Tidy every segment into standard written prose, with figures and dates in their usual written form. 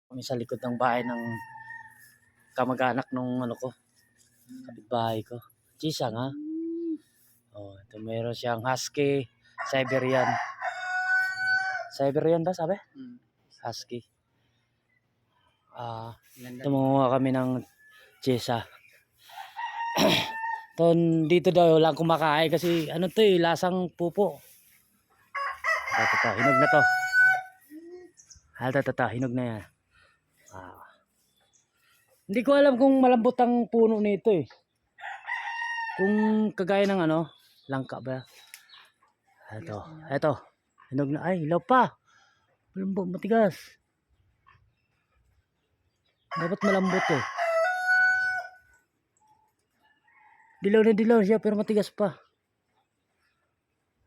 Kami sa likod ng bahay ng kamag-anak nung ano ko, kapitbahay ko. Chisa nga. Oh, ito meron siyang husky, Siberian. Siberian ba sabi? Husky. Tumuha kami ng chisa. Dito daw lang kumakain kasi ano to lasang pupo. Ito, hinog na to. Hinog na yan. Hindi ko alam kung malambot ang puno nito eh. Kung kagaya ng ano, langka ba? Ito. Hinog na. Ay, hilaw pa. Malambot, matigas. Dapat malambot eh. Dilaw na dilaw siya pero matigas pa.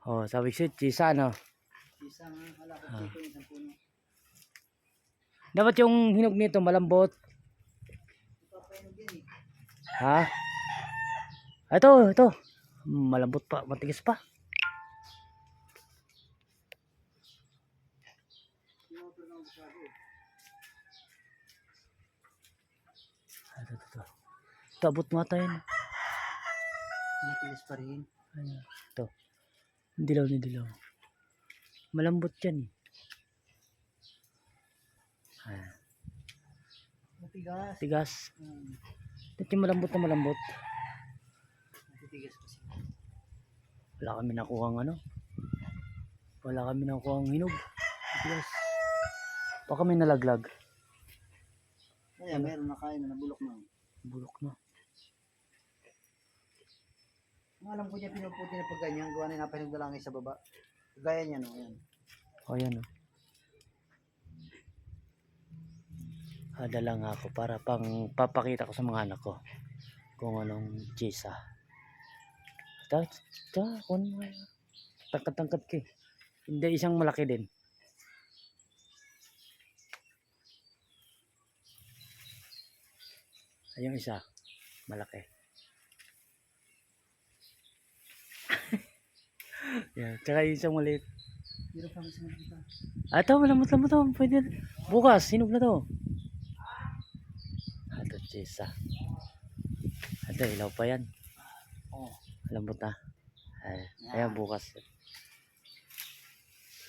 Oh, sabi ko chisa no. Chisa nga, wala ko dito yung puno. Dapat yung hinog nito malambot. Ha? Ito. Malambot pa, matigas pa. Ito. Tabot mata yun. Matigas pa rin. Ito. Dilaw. Malambot yan eh. Matigas. Tigas. Ito yung malambot. Matigas pa siya. Wala kami nakuhang hinog. Matigas. Pa kami nalaglag. Kaya meron na kain na bulok na. Ang alam ko niya pinuputi na pag ganyan, gawa na napahinog na langis sa baba. Gaya niya no, ayan. O yan o. Dala nga ako para pang papakita ko sa mga anak ko kung anong chisa. Tangkad ka eh. Hindi, isang malaki din. Ayun isa, malaki. Yan, tsaka yung isang maliit. Ito, malambot to. Pwede. Bukas, hinog na to. Ito, chisa. Ito, ilaw pa yan. Malambot na. Ayan, bukas.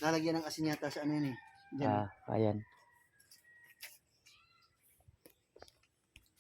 Lalagyan ng asin yata sa ano yun eh. Diyan. Ayan.